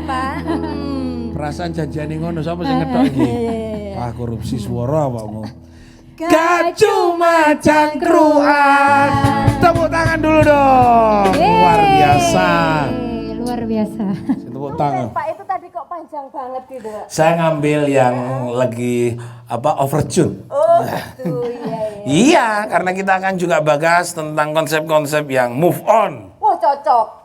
Pak. Perasaan janjiane ngono sapa sing ngetok iki? Wah, korupsi swara awakmu. Gak cuma cangkruan. Tepuk tangan dulu dong. Luar biasa. Luar biasa. Tepuk tangan. Pak itu tadi kok panjang banget gitu. Saya ngambil yang lagi overtune. Oh gitu, iya. Iya, karena kita akan juga bahas tentang konsep-konsep yang move on. Wah cocok,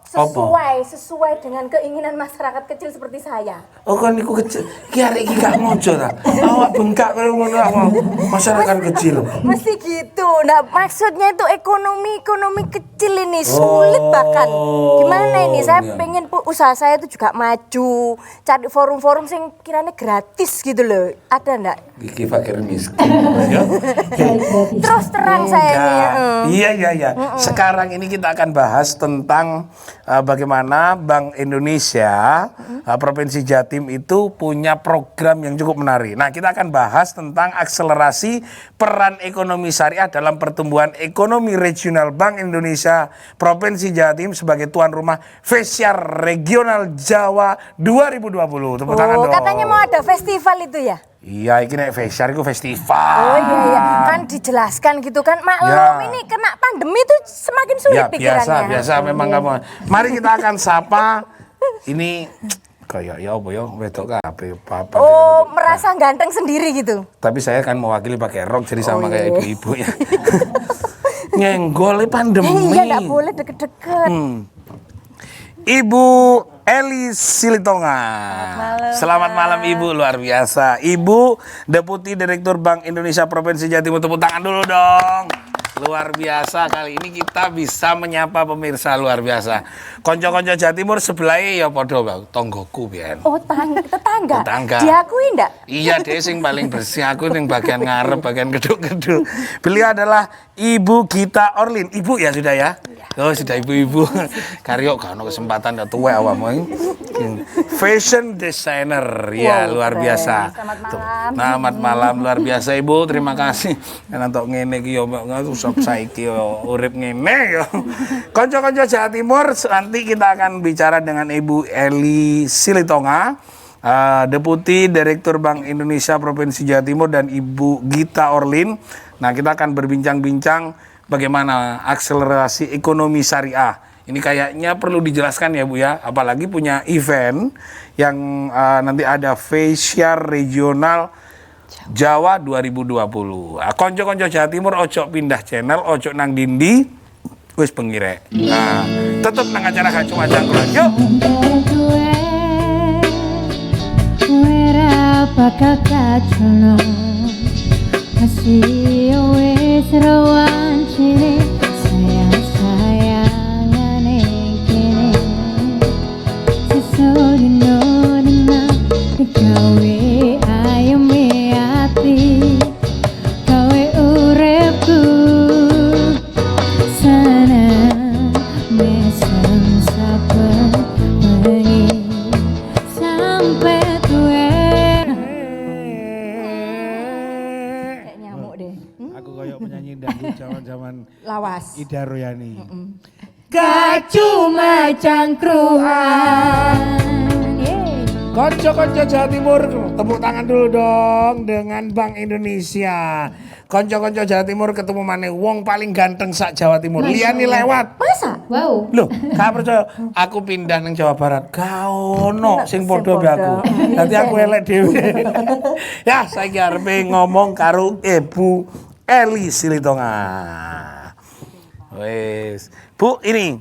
sesuai dengan keinginan masyarakat kecil seperti saya. Oh kan niku kecil. Ki arek iki gak ngojo ta. Awak bengkak kaya ngono awak masyarakat kecil. Mesti gitu. Nah, maksudnya itu ekonomi kecil ini sulit bahkan. Gimana ini? Saya pengen usaha saya itu juga maju. Cari forum-forum sing kiranya gratis gitu loh. Ada enggak? Iki fakir miskin. Ya. Terus terang saya ini. Iya. Sekarang ini kita akan bahas tentang bagaimana Bank Indonesia Provinsi Jatim itu punya program yang cukup menarik. Nah, kita akan bahas tentang akselerasi peran ekonomi syariah dalam pertumbuhan ekonomi regional Bank Indonesia Provinsi Jatim sebagai tuan rumah Festiar Regional Jawa 2020. Tepuk tangan dong. Katanya mau ada festival itu ya? Iya, ini nek Festiar itu festival. Oh iya, kan dijelaskan gitu kan. Maklum ini kena pandemi itu semakin sulit pikirannya. Biasa memang kamu. Mari kita akan sapa ini kayak ya apa ya wedok kabeh papa. Oh, merasa ganteng sendiri gitu. Tapi saya kan mewakili pakai rok jadi sama kayak ibu-ibu ya. Nyenggol pandemi. Iya, enggak boleh deket-deket. Ibu Eli Silitonga. Selamat malam Ibu, luar biasa. Ibu Deputi Direktur Bank Indonesia Provinsi Jawa Timur, tepuk tangan dulu dong. Luar biasa, kali ini kita bisa menyapa pemirsa luar biasa. Konco-konco Jawa Timur sebelah ya podo tonggoku biyen. Oh, tetangga. Tetangga. Diakui enggak? Iya, dia sing paling bersih, aku yang bagian ngarep, bagian geduk-geduk. Beliau adalah Ibu Gita Orlin. Ibu ya sudah ya? Oh, sudah ibu-ibu. Karyo kan kesempatan udah tua awakmu. Fashion designer. Ya, luar biasa. Selamat malam luar biasa Ibu. Terima kasih. Karena untuk ngene iki yo usap saiki yo urip ngene yo. Kanca-kanca Jawa Timur, nanti kita akan bicara dengan Ibu Eli Silitonga, Deputi Direktur Bank Indonesia Provinsi Jawa Timur, dan Ibu Gita Orlin. Nah, kita akan berbincang-bincang bagaimana akselerasi ekonomi syariah. Ini kayaknya perlu dijelaskan ya Bu ya, apalagi punya event yang nanti ada Festiar Regional Jawa 2020. Konco-konco Jawa Timur ojo pindah channel, ojo nang dindi, wis pengire. Nah, tetep nang acara Gak Cuma Cangkruan. Yuk. Masih wis rawan ciri sayang-sayangan yang kini sesudino dina gawe ayemi ati gawe urepku sana mesem saben bengi sampai tuwe. Aku kayak penyanyi dangdut zaman-zaman Lawas. Ida Royani. Gak cuma cangkruan. Konco-konco Jawa Timur, tepuk tangan dulu dong dengan Bank Indonesia. Konco-konco Jawa Timur ketemu maneh wong paling ganteng sak Jawa Timur. Liyane lewat. Masa? Wow. Loh, gak percaya aku pindah nang Jawa Barat. Gak ono sing padha mbek aku. Dadi aku elek dhewe. Ya, saiki arepe ngomong karo Ibu Eli Silitonga. Wes. Bu, ini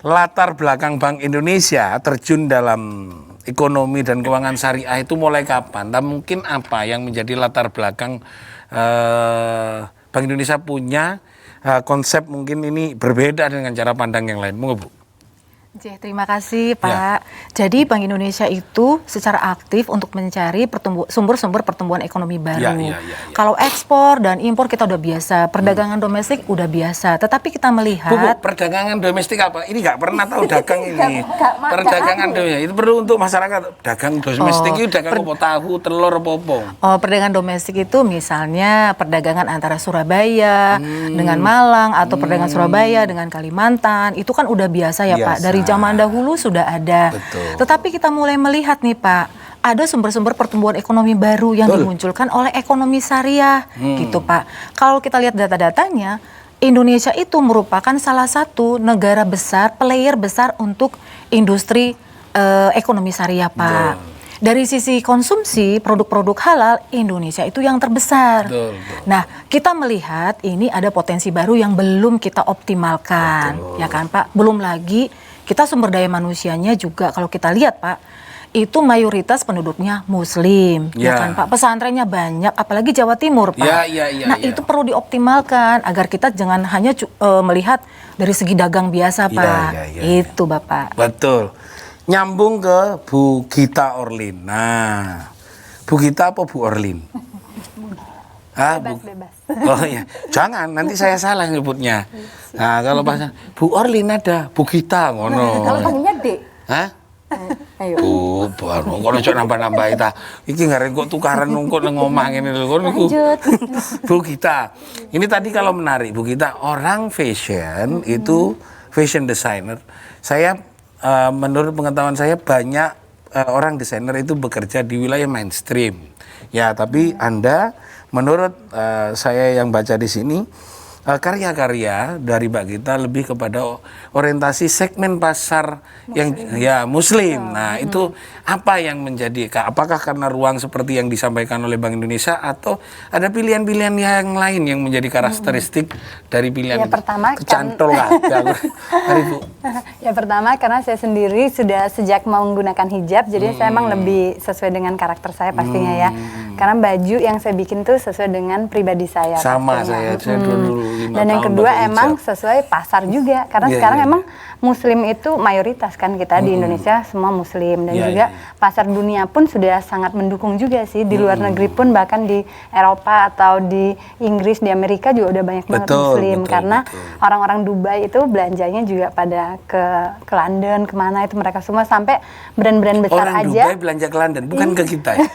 latar belakang Bank Indonesia terjun dalam ekonomi dan keuangan syariah itu mulai kapan? Dan mungkin apa yang menjadi latar belakang Bank Indonesia punya konsep mungkin ini berbeda dengan cara pandang yang lain? Monggo Bu. Terima kasih Pak. Jadi Bank Indonesia itu secara aktif untuk mencari sumber-sumber pertumbuhan ekonomi baru. Kalau ekspor dan impor kita udah biasa, perdagangan domestik udah biasa. Tetapi kita melihat perdagangan domestik apa? Ini nggak pernah tahu dagang ini. Perdagangan domestik itu perlu untuk masyarakat. Dagang domestik itu dagang apa, tahu, telur apa? Oh, perdagangan domestik itu misalnya perdagangan antara Surabaya dengan Malang atau perdagangan Surabaya dengan Kalimantan. Itu kan udah biasa ya Pak. Dari zaman dahulu sudah ada. Betul. Tetapi kita mulai melihat nih Pak, ada sumber-sumber pertumbuhan ekonomi baru yang dimunculkan oleh ekonomi syariah gitu Pak. Kalau kita lihat data-datanya, Indonesia itu merupakan salah satu negara besar, player besar untuk industri ekonomi syariah Pak. Dari sisi konsumsi produk-produk halal, Indonesia itu yang terbesar. Betul. Nah, kita melihat ini ada potensi baru yang belum kita optimalkan, ya kan Pak? Belum lagi kita sumber daya manusianya juga kalau kita lihat Pak, itu mayoritas penduduknya Muslim, ya kan Pak? Pesantrennya banyak, apalagi Jawa Timur Pak. Nah, itu perlu dioptimalkan agar kita jangan hanya melihat dari segi dagang biasa Pak. Itu Bapak. Betul. Nyambung ke Bu Gita Orlin. Nah, Bu Gita apa Bu Orlin? Bebas. Oh iya, jangan nanti saya salah nyebutnya. Nah, kalau bahasa Bu Orlin ada, Bu Gita ngono. Kalau panggilnya Dek. Hah? Ayo. Baru kok ojo nambah-nambah kita. Iki ngarep kok tukaran nungkut nang omah ngene lho. Lanjut. Bu Gita. Ini tadi kalau menarik Bu Gita, orang fashion itu fashion designer. Saya menurut pengetahuan saya banyak orang desainer itu bekerja di wilayah mainstream. Ya, tapi Anda menurut saya yang baca di sini karya-karya dari Mbak Gita lebih kepada orientasi segmen pasar Muslim. Yang ya Muslim. Nah, itu apa yang menjadi, apakah karena ruang seperti yang disampaikan oleh Bank Indonesia atau ada pilihan-pilihan yang lain yang menjadi karakteristik dari pilihan ya, pertama kecantol lah. Mari Bu. Ya pertama karena saya sendiri sudah sejak mau menggunakan hijab, jadi saya emang lebih sesuai dengan karakter saya pastinya ya. Karena baju yang saya bikin tuh sesuai dengan pribadi saya. Sama pastinya. saya dulu 5 Dan yang tahun kedua pakai emang hijab. sesuai pasar juga, karena sekarang emang Muslim itu mayoritas kan kita di Indonesia semua Muslim, dan juga pasar dunia pun sudah sangat mendukung juga sih, di luar negeri pun bahkan di Eropa atau di Inggris, di Amerika juga udah banyak banget Muslim, karena orang-orang Dubai itu belanjanya juga pada ke London, kemana itu mereka semua, sampai brand-brand besar orang aja. Dubai belanja ke London, bukan ke kita ya?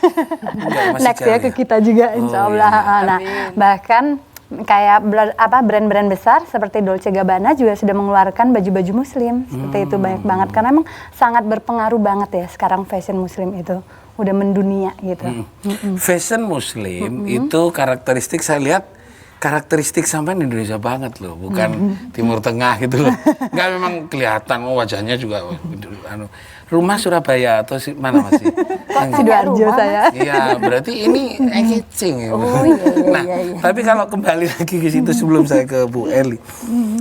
Enggak, masih Next ya ke kita juga insya Allah. Nah, bahkan kayak brand-brand besar seperti Dolce Gabbana juga sudah mengeluarkan baju-baju Muslim seperti itu, banyak banget, karena emang sangat berpengaruh banget ya sekarang fashion Muslim itu udah mendunia gitu. Fashion Muslim itu karakteristik, saya lihat karakteristik sampai Indonesia banget loh, bukan Timur Tengah gitu loh. Enggak, memang kelihatan wajahnya juga rumah Surabaya atau mana masih? Sidoarjo saya. Iya, berarti ini engaging. Nah, iya. tapi kalau kembali lagi ke situ sebelum saya ke Bu Eli.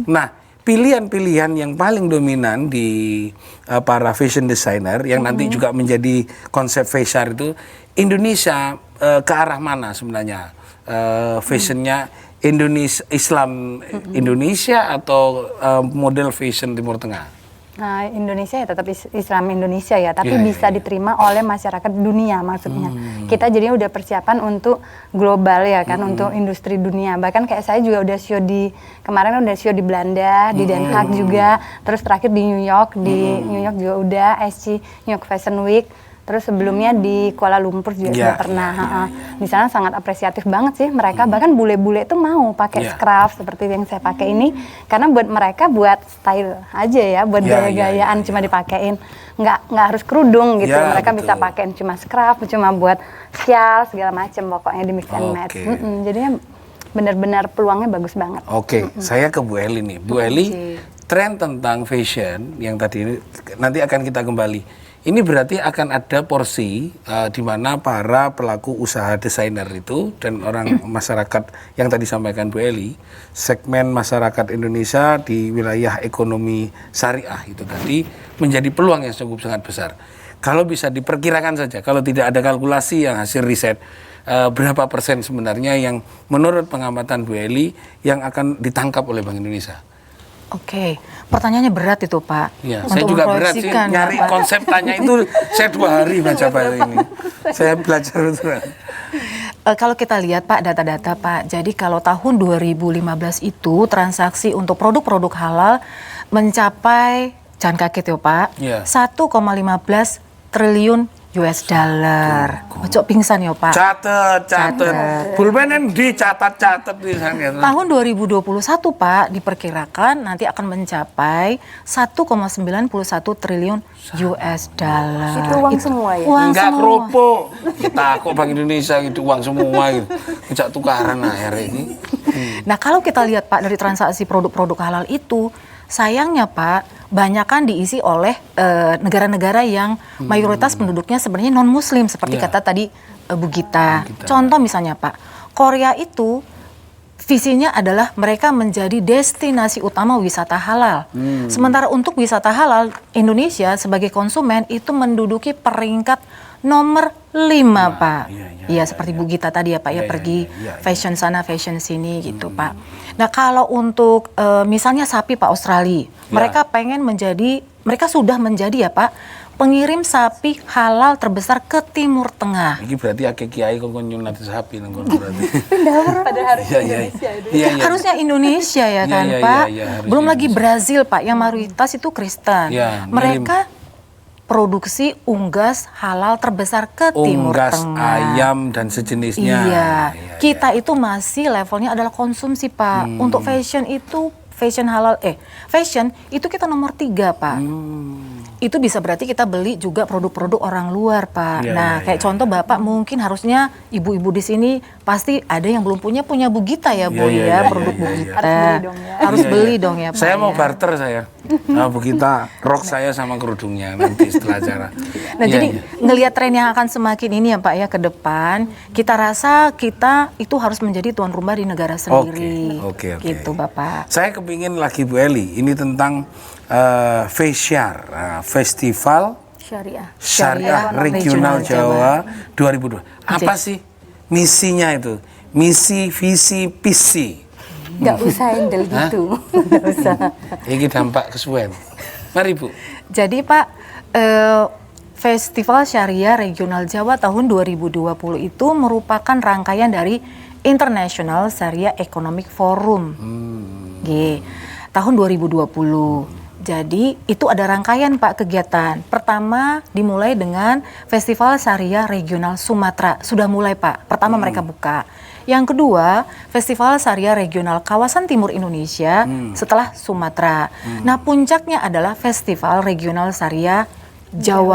Nah, pilihan-pilihan yang paling dominan di para fashion designer yang nanti juga menjadi konsep fashion itu, Indonesia ke arah mana sebenarnya fashionnya? Indonesia, Islam Indonesia atau model fashion Timur Tengah? Nah, Indonesia ya tetap Islam Indonesia ya, tapi bisa diterima oleh masyarakat dunia maksudnya. Kita jadinya udah persiapan untuk global ya kan, untuk industri dunia. Bahkan kayak saya juga udah show kemarin udah show di Belanda, di Den Haag juga, terus terakhir di New York juga udah SC New York Fashion Week. Terus sebelumnya di Kuala Lumpur juga sudah pernah. Di sana sangat apresiatif banget sih mereka. Bahkan bule-bule itu mau pakai scarf seperti yang saya pakai ini. Karena buat mereka buat style aja ya, buat gaya-gayaan cuma dipakein. Nggak harus kerudung gitu. Mereka bisa pakein cuma scarf, cuma buat shawl segala macam pokoknya di mix and match. Jadinya benar-benar peluangnya bagus banget. Saya ke Bu Eli nih. Bu Eli, tren tentang fashion yang tadi nanti akan kita kembali. Ini berarti akan ada porsi di mana para pelaku usaha desainer itu dan orang masyarakat yang tadi sampaikan Bu Eli, segmen masyarakat Indonesia di wilayah ekonomi syariah itu tadi menjadi peluang yang cukup sangat besar. Kalau bisa diperkirakan saja, kalau tidak ada kalkulasi yang hasil riset, berapa persen sebenarnya yang menurut pengamatan Bu Eli yang akan ditangkap oleh Bank Indonesia? Oke, pertanyaannya berat itu Pak. Iya, saya juga berat sih nyari konsep tanya itu. Saya 2 hari baca ini. Saya belajar betul. Kalau kita lihat Pak data-data Pak, jadi kalau tahun 2015 itu transaksi untuk produk-produk halal mencapai, jangan kaget ya Pak, 1,15 triliun US dollar. Ojo pingsan ya Pak. Catet. Pulpen dicatat tulisannya. Tahun 2021 Pak diperkirakan nanti akan mencapai 1,91 triliun US dollar. Itu uang semua ya? Uang Enggak semua. kerupuk. Kita kok Bank Indonesia gitu uang semua gitu. Tidak tukaran akhir ini. Nah kalau kita lihat Pak dari transaksi produk-produk halal itu, sayangnya Pak, banyakan diisi oleh negara-negara yang mayoritas penduduknya sebenarnya non-muslim seperti Iya. kata tadi Bu Gita. Contoh misalnya Pak, Korea itu visinya adalah mereka menjadi destinasi utama wisata halal. Sementara untuk wisata halal, Indonesia sebagai konsumen itu menduduki peringkat nomor 5 Pak. Iya seperti Bu Gita tadi ya Pak ya, pergi fashion sana fashion sini gitu Pak. Nah kalau untuk misalnya sapi Pak Australia, mereka mereka sudah menjadi ya Pak pengirim sapi halal terbesar ke Timur Tengah. Ini berarti akeh kiai kok nyunat sapi nang kono berarti. Pada harus Iya. Indonesia itu. Iya. Harusnya Indonesia ya kan Iya, Pak. harusnya Belum lagi Indonesia. Brazil Pak yang mayoritas itu Kristen. Iya, Mereka produksi unggas halal terbesar ke Timur Unggas, Tengah. ayam dan sejenisnya. Iya, kita itu masih levelnya adalah konsumsi Pak. Untuk fashion itu fashion itu kita nomor 3 Pak. Itu bisa berarti kita beli juga produk-produk orang luar Pak. Iya, Nah kayak contoh Bapak mungkin harusnya ibu-ibu di sini pasti ada yang belum punya Bu Gita ya Bu Iya, ya, produk Bu Gita. Harus beli dong ya Pak. Saya mau ya. barter saya. Nah, Bu Gita, rok saya sama kerudungnya nanti setelah acara. Nah Iya, jadi iya. ngelihat tren yang akan semakin ini ya Pak ya ke depan, kita rasa kita itu harus menjadi tuan rumah di negara sendiri. Oke. Gitu Bapak. Saya kepingin lagi Bu Eli, ini tentang Fesyar, Festival Syariah. Syariah Syariah Regional Regional Jawa 2002. Apa sih misinya itu? Misi, visi, visi. Nggak usah handle gitu. Nggak usah. Ini dampak kesuwen. Mari Bu. Jadi Pak, Festival Syariah Regional Jawa tahun 2020 itu merupakan rangkaian dari International Syariah Economic Forum. Tahun 2020. Jadi itu ada rangkaian Pak kegiatan. Pertama dimulai dengan Festival Syariah Regional Sumatera. Sudah mulai Pak. Pertama mereka buka. Yang kedua, Festival Syariah Regional Kawasan Timur Indonesia setelah Sumatera. Nah, puncaknya adalah Festival Regional Syariah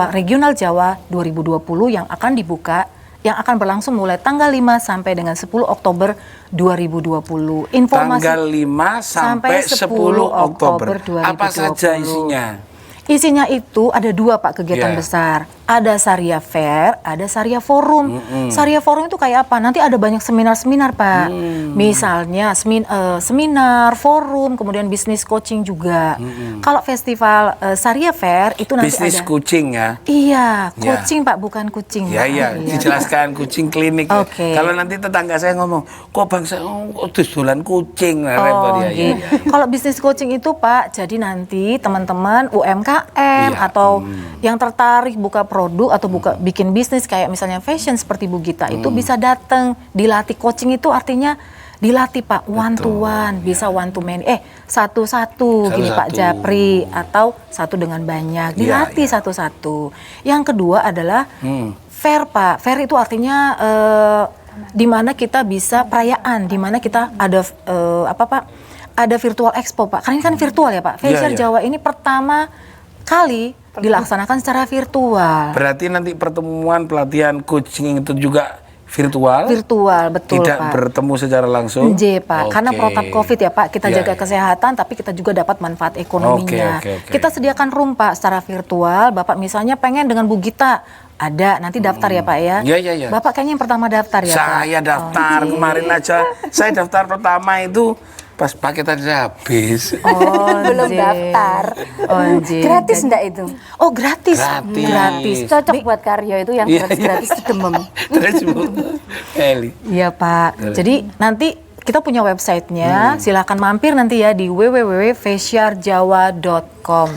Regional Jawa 2020 yang akan dibuka, yang akan berlangsung mulai tanggal 5 sampai dengan 10 Oktober 2020. Tanggal 5 sampai 10 Oktober. Apa saja isinya? Isinya itu ada 2 Pak kegiatan besar. Ada Syariah Fair, ada Syariah Forum. Syariah Forum itu kayak apa? Nanti ada banyak seminar-seminar Pak. Misalnya seminar, forum, kemudian bisnis coaching juga. Kalau festival Syariah Fair itu nanti Bisnis ada. kucing ya? Iya, coaching Pak, bukan kucing. Pak. Iya, dijelaskan kucing klinik. Oke. Kalau nanti tetangga saya ngomong, kok bangsa dolan kucing, nah, repot ya. Oke. Kalau bisnis coaching itu Pak, jadi nanti teman-teman UMKM Iya. atau yang tertarik buka produk atau bikin bisnis kayak misalnya fashion seperti Bu Gita itu bisa datang dilatih. Coaching itu artinya dilatih Pak, one to one, bisa one to many, satu-satu gini Pak Japri, atau satu dengan banyak, dilatih satu-satu. Yang kedua adalah fair Pak. Fair itu artinya di mana kita bisa perayaan, di mana kita ada ada virtual expo Pak. Karena ini kan virtual ya Pak. Fair Jawa ini pertama kali dilaksanakan secara virtual. Berarti nanti pertemuan pelatihan coaching itu juga virtual? Virtual, betul Tidak Pak. bertemu secara langsung? Pak, karena protap COVID ya Pak, kita jaga kesehatan tapi kita juga dapat manfaat ekonominya. Oke. Kita sediakan room Pak secara virtual, Bapak misalnya pengen dengan Bu Gita, ada, nanti daftar ya Pak ya? Iya. Bapak kayaknya yang pertama daftar ya Pak? Saya daftar kemarin aja, saya daftar pertama itu pas paket aja habis. Belum daftar. Gratis enggak itu? Oh gratis. Cocok buat Karyo itu yang gratis itu demam. Terus Bu Eli. Iya Pak. Jadi nanti kita punya websitenya, silakan mampir nanti ya di www.fesyarjawa.com.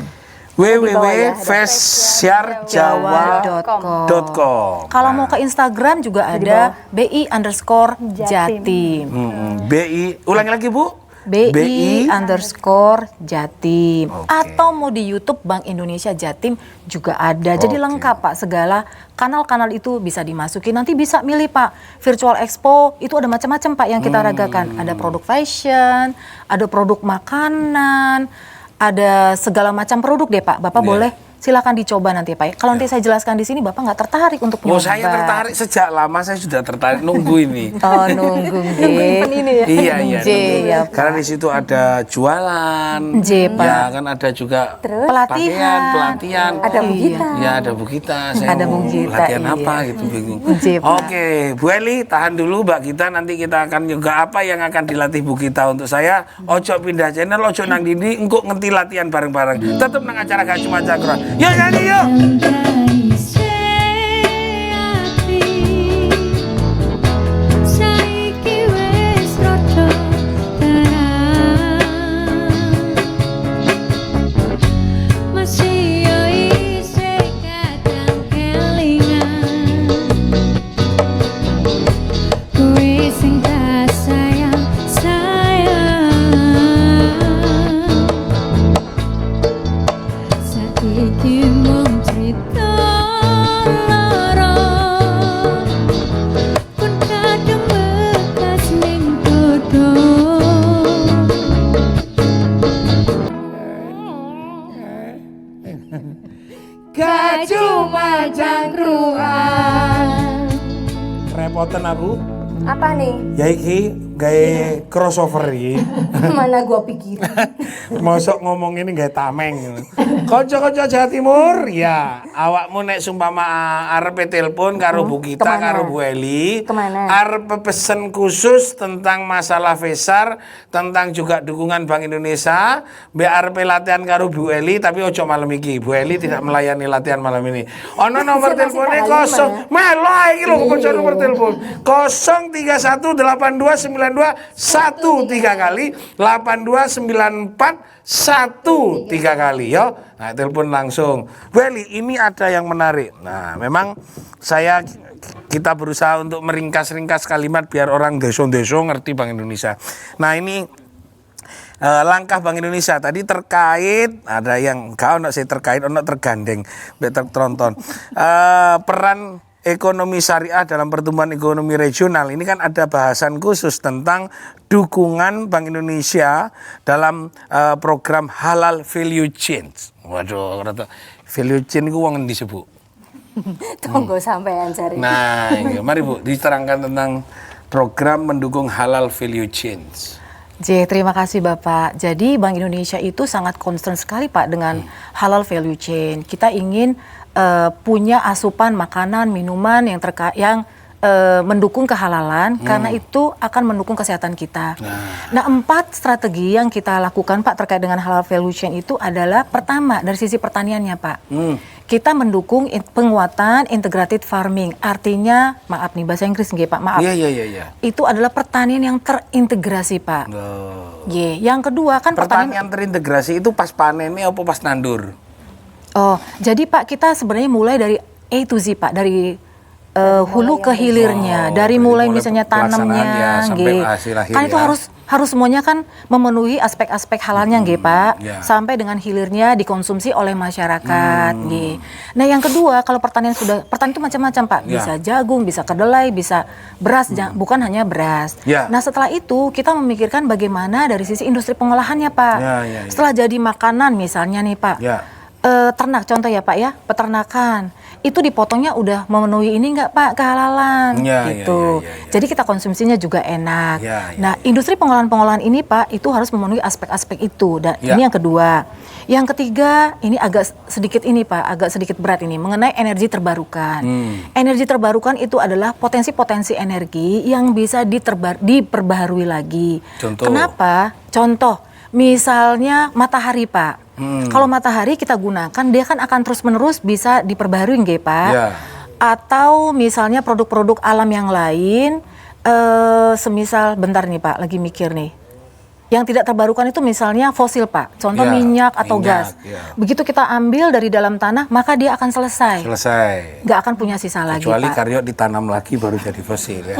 www.fesyarjawa.com. Kalau mau ke Instagram juga ada BI_Jatim. BI, ulangi lagi Bu. BI_Jatim. Oke. Atau mau di YouTube Bank Indonesia Jatim juga ada. Jadi Oke. lengkap Pak, segala kanal-kanal itu bisa dimasuki. Nanti bisa milih Pak, Virtual Expo itu ada macam-macam Pak yang kita ragakan. Ada produk fashion, ada produk makanan, ada segala macam produk deh Pak. Bapak Iya. boleh silakan dicoba nanti Pak. Kalau nanti saya jelaskan di sini Bapak nggak tertarik untuk Oh, nyoba. saya tertarik sejak lama, saya sudah tertarik nunggu ini. Oh, nunggu nggih. Iya, iya. J, ya, Pak. Karena di situ ada jualan. J, Pak. Ya, kan ada juga Terus pakaian, pelatihan. ada Bu Gita. Ya, ada Bu Gita. Saya Ada Bu mau Gita, latihan iya. apa gitu bingung. J, Pak. Oke, Bu Eli tahan dulu Mbak Gita, nanti kita akan juga apa yang akan dilatih Bu Gita untuk saya. Ojo pindah channel, ojo nang dindi, engkau ngenti latihan bareng-bareng. Tetap nang acara Gak Cuma Cakra. Yuk nyanyi yuk. Andai seati saiki wis rada terang, masih yo isih kadang kelingan kowe sing tak sayang saiki mung crita lara pun kadang bekas ning dodo. Gak cuma jangkruan. Repotan aku. Apa nih? Ya iki gawe crossover iki. Mana gua pikir. Mosok ngomong ini gawe tameng. Kanca-kanca Jawa Timur, ya awakmu nek sumpama arep telepon karo Bu Gita Kemana? karo Bu Eli, Kemana? arep pesen khusus tentang masalah Vesar, tentang juga dukungan Bank Indonesia, mbek arep latihan karo Bu Eli tapi ojo malam iki. Bu Eli tidak melayani latihan malam ini. Ono nomor Saya masih teleponnya tahu kosong. Melo iki lho kanca nomor telepon. 0318292 tiga kali 8294 tiga kali yo. Nah, telepon langsung. Bu Eli, ini ada yang menarik. Nah, memang kita berusaha untuk meringkas-ringkas kalimat biar orang deso-deso ngerti Bank Indonesia. Nah, ini langkah Bank Indonesia tadi terkait, ada yang gak ono sih terkait, ono tergandeng, better tronton. Peran ekonomi syariah dalam pertumbuhan ekonomi regional, ini kan ada bahasan khusus tentang dukungan Bank Indonesia dalam program halal value chain. Waduh, kata value chain itu uang disebut. Tunggu sampean cari. Nah, ini, mari Bu diterangkan tentang program mendukung halal value chain. J, terima kasih Bapak. Jadi Bank Indonesia itu sangat concern sekali Pak dengan halal value chain. Kita ingin punya asupan makanan, minuman yang mendukung kehalalan karena itu akan mendukung kesehatan kita. Nah, 4 strategi yang kita lakukan Pak terkait dengan halal value chain itu adalah pertama dari sisi pertaniannya Pak. Kita mendukung penguatan integrated farming. Artinya, maaf nih bahasa Inggris nggih Pak, maaf. Iya. Itu adalah pertanian yang terintegrasi Pak. Yang kedua kan Pertanian terintegrasi itu pas panennya apa pas nandur? Oh, jadi Pak kita sebenarnya mulai dari A to Z Pak, dari hulu ke hilirnya, dari mulai misalnya tanamnya, sampai hasil akhir kan itu harus semuanya kan memenuhi aspek-aspek halalnya, nggih Pak, sampai dengan hilirnya dikonsumsi oleh masyarakat, nggih. Nah yang kedua kalau pertanian itu macam-macam Pak, bisa jagung, bisa kedelai, bisa beras, bukan hanya beras. Nah setelah itu kita memikirkan bagaimana dari sisi industri pengolahannya Pak. Setelah jadi makanan misalnya nih Pak. Ternak contoh ya Pak ya, peternakan itu dipotongnya udah memenuhi ini nggak Pak kehalalan gitu. Jadi kita konsumsinya juga enak. Nah industri pengolahan ini Pak itu harus memenuhi aspek-aspek itu. Dan ini yang kedua. Yang ketiga ini agak sedikit berat ini mengenai energi terbarukan. Energi terbarukan itu adalah potensi-potensi energi yang bisa diperbaharui lagi. Contoh. Kenapa? Contoh misalnya matahari Pak. Kalau matahari kita gunakan, dia kan akan terus-menerus bisa diperbaharui nggih Pak. Atau misalnya produk-produk alam yang lain, semisal bentar nih Pak, lagi mikir nih. Yang tidak terbarukan itu misalnya fosil Pak, contoh minyak atau gas. Begitu kita ambil dari dalam tanah, maka dia akan selesai. Nggak akan punya sisa lagi Kecuali Pak. karyot ditanam lagi baru jadi fosil ya.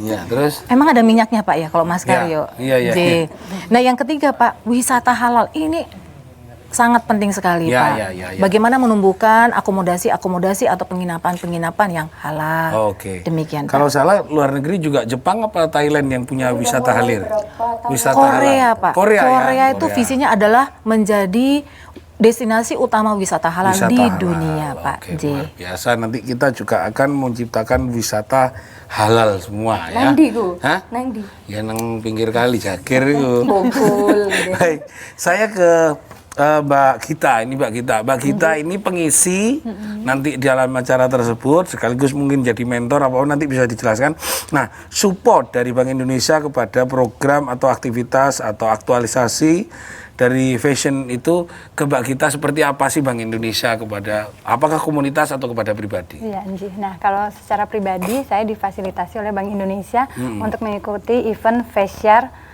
Ya, terus? Emang ada minyaknya Pak ya kalau Mas Karyo? Iya. J. Nah yang ketiga Pak, wisata halal ini sangat penting sekali Pak. Ya. Bagaimana menumbuhkan akomodasi atau penginapan yang halal. Oke. Demikian Pak. Kalau salah luar negeri juga Jepang apa Thailand yang punya wisata halal? Wisata Korea halal. Pak. Korea itu visinya adalah menjadi destinasi utama wisata halal Wisata di halal. dunia Pak. Oke, J. luar biasa. Nanti kita juga akan menciptakan wisata halal semua ya. Nang ndi ku? Hah? Nang ndi? Ya nang pinggir kali Jagir itu. Bogol. Baik, saya ke Mbak Gita. Mbak Gita ini pengisi nanti di dalam acara tersebut, sekaligus mungkin jadi mentor apa nanti bisa dijelaskan. Nah, support dari Bank Indonesia kepada program atau aktivitas atau aktualisasi dari fashion itu ke Mbak Gita seperti apa sih Bank Indonesia kepada apakah komunitas atau kepada pribadi? Iya, Anji. Nah, kalau secara pribadi saya difasilitasi oleh Bank Indonesia untuk mengikuti event Fasyar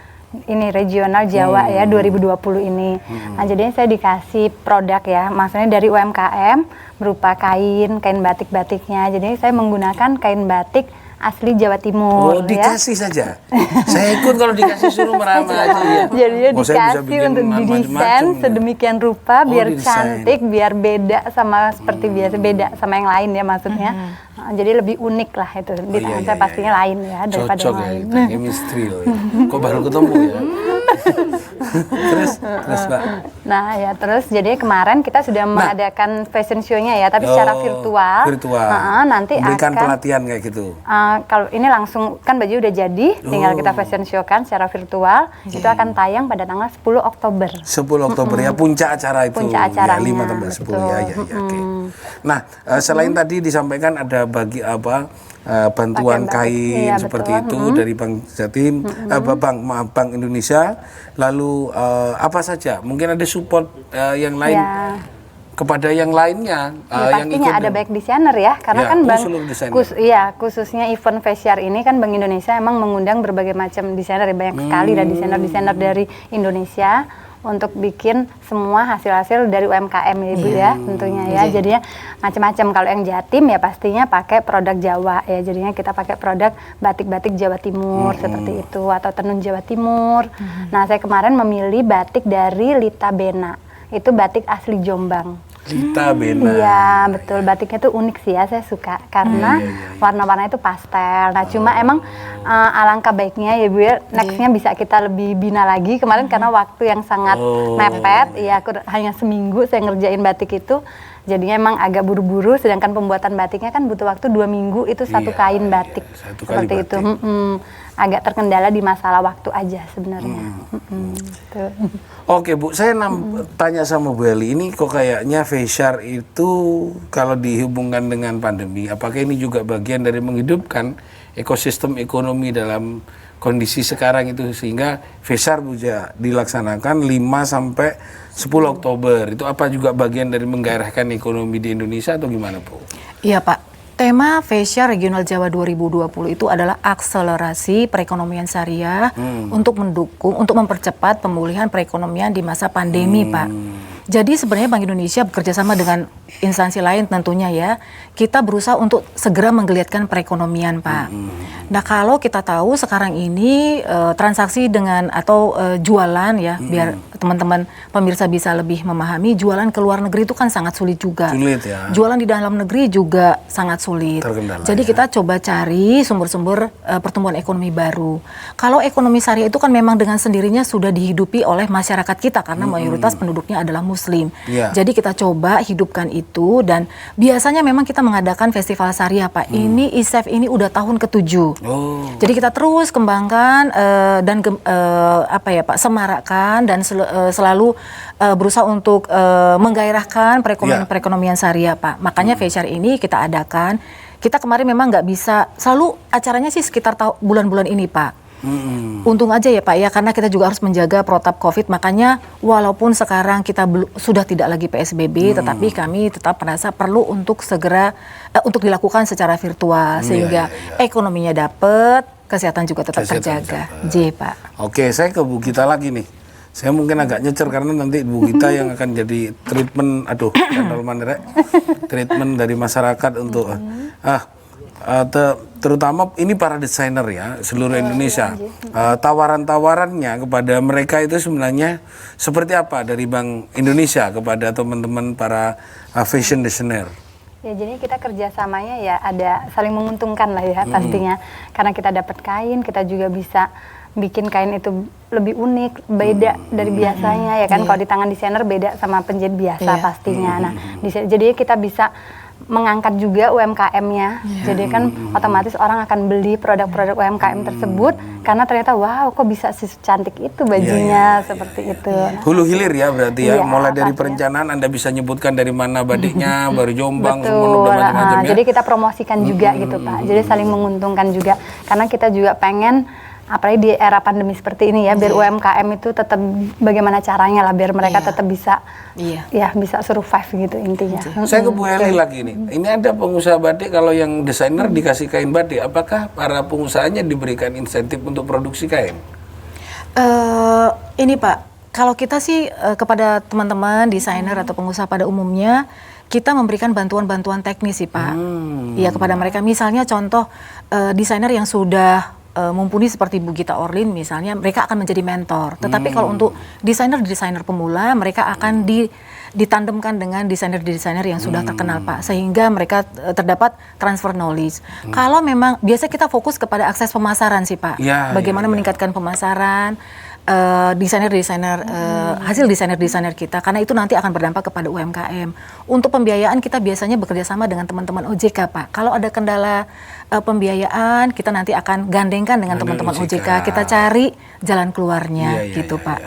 ini regional Jawa ya 2020 ini. Nah, jadinya saya dikasih produk ya, maksudnya dari UMKM berupa kain batik-batiknya. Jadi saya menggunakan kain batik asli Jawa Timur. Oh, dikasih saja. Saya ikut kalau dikasih suruh meramah aja ya. Jadinya Oh, saya bisa dikasih bikin untuk didesain macam-macam ya. sedemikian rupa biar didesain. cantik, biar beda sama seperti biasa, beda sama yang lain ya maksudnya. Nah, jadi lebih unik lah itu. Di tangan saya pastinya lain ya daripada Cocok yang ya, lain. kita chemistry loh ya. Kok baru ketemu ya? terus Mbak. Nah ya terus jadi kemarin kita sudah mengadakan fashion show-nya ya, tapi secara virtual. Nanti berikan akan pelatihan kayak gitu. Kalau ini langsung kan baju udah jadi, tinggal kita fashion show kan secara virtual. Itu akan tayang pada tanggal 10 Oktober. 10 Oktober ya puncak acara itu. Puncak acaranya, ya, 5 tambah 10 betul. ya. Oke. Nah, selain tadi disampaikan ada bagi bantuan Pakai kain iya, seperti betul. itu dari Bank Jatim, Bank Indonesia. Lalu apa saja? Mungkin ada support yang lain Ya. kepada yang lainnya yang Pastinya ikut ada baik desainer ya, karena Ya, kan seluruh desainer. khususnya event Fasyar ini kan Bank Indonesia emang mengundang berbagai macam desainer, banyak sekali dan desainer-desainer dari Indonesia untuk bikin semua hasil-hasil dari UMKM ya Ibu ya tentunya ya. Jadinya macam-macam. Kalau yang Jatim ya pastinya pakai produk Jawa ya. Jadinya kita pakai produk batik-batik Jawa Timur seperti itu atau tenun Jawa Timur. Nah, saya kemarin memilih batik dari Lita Bena. Itu batik asli Jombang. Lita Bena. Iya betul, batiknya tuh unik sih ya, saya suka karena warna-warnanya itu pastel. Nah cuma emang alangkah baiknya ya Bu ya, nextnya bisa kita lebih bina lagi. Kemarin karena waktu yang sangat mepet, ya aku hanya seminggu saya ngerjain batik itu. Jadinya emang agak buru-buru, sedangkan pembuatan batiknya kan butuh waktu 2 minggu itu satu kain batik. Satu kali Seperti batik. itu. Agak terkendala di masalah waktu aja sebenarnya. Tuh. Oke Bu, saya tanya sama Bu Eli, ini kok kayaknya Fasyar itu kalau dihubungkan dengan pandemi, apakah ini juga bagian dari menghidupkan ekosistem ekonomi dalam kondisi sekarang itu sehingga Fasyar bisa dilaksanakan 5 sampai 10 Oktober. Itu apa juga bagian dari menggairahkan ekonomi di Indonesia atau gimana Bu? Iya Pak. Tema Fasyar Regional Jawa 2020 itu adalah akselerasi perekonomian syariah untuk mendukung, untuk mempercepat pemulihan perekonomian di masa pandemi, Pak. Jadi sebenarnya Bank Indonesia bekerja sama dengan instansi lain tentunya ya. Kita berusaha untuk segera menggeliatkan perekonomian, Pak. Nah kalau kita tahu sekarang ini transaksi dengan atau jualan ya, biar teman-teman pemirsa bisa lebih memahami, jualan ke luar negeri itu kan sangat sulit juga. Sulit ya. Jualan di dalam negeri juga sangat sulit. Terkendala, Jadi ya. kita coba cari sumber-sumber pertumbuhan ekonomi baru. Kalau ekonomi syariah itu kan memang dengan sendirinya sudah dihidupi oleh masyarakat kita karena mayoritas penduduknya adalah Muslim. Ya. Jadi kita coba hidupkan itu dan biasanya memang kita mengadakan festival syariah, Pak. Ini ISEF ini udah tahun ke-7. Oh. Jadi kita terus kembangkan dan Pak, semarakkan dan selalu berusaha untuk menggairahkan perekonomian syariah, Pak. Makanya Fasyar ini kita adakan. Kita kemarin memang nggak bisa selalu acaranya sih sekitar bulan-bulan ini, Pak. Untung aja ya Pak ya, karena kita juga harus menjaga protap COVID. Makanya walaupun sekarang kita sudah tidak lagi PSBB, tetapi kami tetap merasa perlu untuk segera untuk dilakukan secara virtual sehingga ekonominya dapat, kesehatan juga tetap terjaga. J Pak. Oke, saya ke Bu Gita lagi nih. Saya mungkin agak nyecer karena nanti Bu Gita yang akan jadi treatment, treatment dari masyarakat untuk terutama ini para desainer ya seluruh Indonesia, tawaran-tawarannya kepada mereka itu sebenarnya seperti apa dari Bank Indonesia kepada teman-teman para fashion designer? Ya, jadi kita kerjasamanya ya ada saling menguntungkan lah ya pastinya, karena kita dapat kain, kita juga bisa bikin kain itu lebih unik, beda dari biasanya ya kan. Kalau di tangan desainer beda sama penjahit biasa pastinya. Nah, jadi kita bisa mengangkat juga UMKM-nya. Jadi kan otomatis orang akan beli produk-produk UMKM tersebut karena ternyata wow kok bisa secantik itu bajunya seperti itu. Nah, hulu hilir ya berarti ya. Iya, Mulai dari pastinya. perencanaan Anda bisa nyebutkan dari mana batiknya, baru Jombang, Betul. semua udah macam-macam ya. Jadi kita promosikan juga gitu Pak. Jadi saling menguntungkan juga karena kita juga pengen apalagi di era pandemi seperti ini ya, biar UMKM itu tetap bagaimana caranya lah biar mereka tetap bisa ya bisa survive gitu intinya. Saya ke Bu Eli lagi nih. Ini ada pengusaha batik kalau yang desainer dikasih kain batik, apakah para pengusahanya diberikan insentif untuk produksi kain? Ini Pak, kalau kita sih kepada teman-teman desainer atau pengusaha pada umumnya kita memberikan bantuan-bantuan teknis sih Pak. Iya kepada mereka. Misalnya contoh desainer yang sudah mumpuni seperti Bu Gita Orlin misalnya, mereka akan menjadi mentor. Tetapi kalau untuk desainer-desainer pemula, mereka akan ditandemkan dengan desainer-desainer yang sudah terkenal Pak, sehingga mereka terdapat transfer knowledge. Kalau memang biasa kita fokus kepada akses pemasaran sih Pak, bagaimana meningkatkan pemasaran. Desainer-desainer hasil desainer-desainer kita, karena itu nanti akan berdampak kepada UMKM. Untuk pembiayaan kita biasanya bekerja sama dengan teman-teman OJK Pak. Kalau ada kendala pembiayaan, kita nanti akan gandengkan dengan teman-teman OJK. Kita cari jalan keluarnya gitu Pak.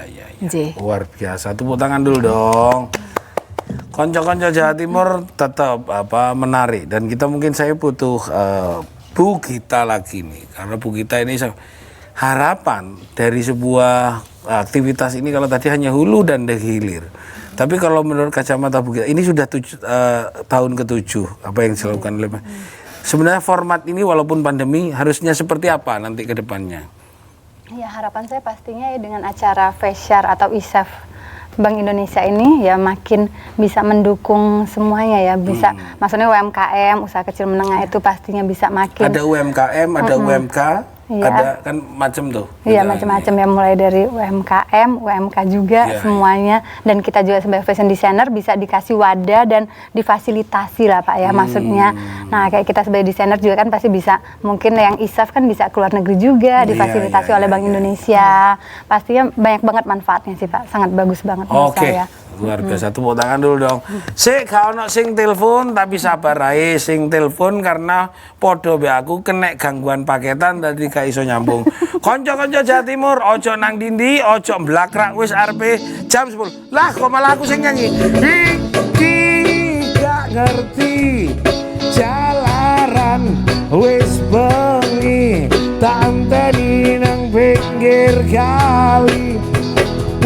Luar biasa. Tepuk tangan dulu dong. Konco-konco Jawa Timur tetap menarik, dan kita mungkin saya butuh Bu Gita lagi nih, karena Bu Gita ini harapan dari sebuah aktivitas ini. Kalau tadi hanya hulu dan hilir, tapi kalau menurut kacamata Bu Gita ini sudah tahun ke-7 apa yang dilakukan oleh sebenarnya format ini walaupun pandemi harusnya seperti apa nanti ke depannya? Ya harapan saya pastinya ya dengan acara Faishar atau ISEF Bank Indonesia ini ya makin bisa mendukung semuanya ya, bisa maksudnya UMKM, usaha kecil menengah itu pastinya bisa makin ada UMKM, ada UMK, ada kan macam tuh. Iya macam-macam ya, mulai dari UMKM, UMK juga semuanya, dan kita juga sebagai fashion designer bisa dikasih wadah dan difasilitasi lah Pak ya maksudnya. Nah kayak kita sebagai desainer juga kan pasti bisa, mungkin yang ISAF kan bisa keluar negeri juga difasilitasi oleh Bank Indonesia. Pastinya banyak banget manfaatnya sih Pak, sangat bagus banget menurut saya. Luar biasa, tepuk tangan dulu dong. Sik, ono sing telepon tapi sabar ae sing telepon karena podo be aku kena gangguan paketan tadi gak iso nyambung. Konco-konco Jawa Timur, ojo nang dindi, ojo blakrak wis arepe jam 10. Lah kok malah aku sing nyanyi. Iki gak ngerti jalaran wis bengi tak anteni nang pinggir kali.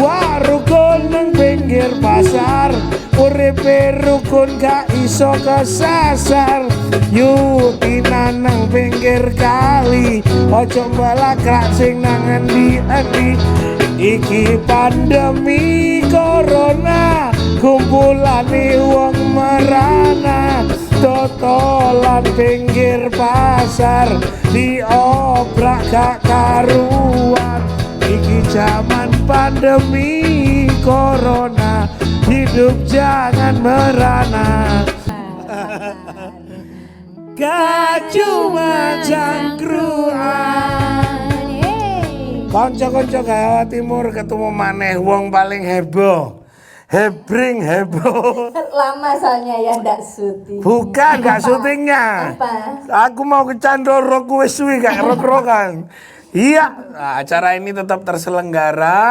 Warukun nang pinggir pasar, uripe rukun gak iso kesasar. Yutinan nang pinggir kali, ojo balakrak sing nang endi-endi. Iki pandemi corona, kumpulane wong merana. Totolan pinggir pasar, diobrak gak karuan. Iki zaman pandemi corona, hidup jangan merana. Gak cuma cangkruan. Konco-konco Jawa Timur ketemu maneh wong paling heboh. Hebring heboh. Lama soalnya ya ndak syuting. Bukan, gak syutingnya. Apa? Aku mau kecandol rok wis suwi gak rok-rokan. Iya, nah, acara ini tetap terselenggara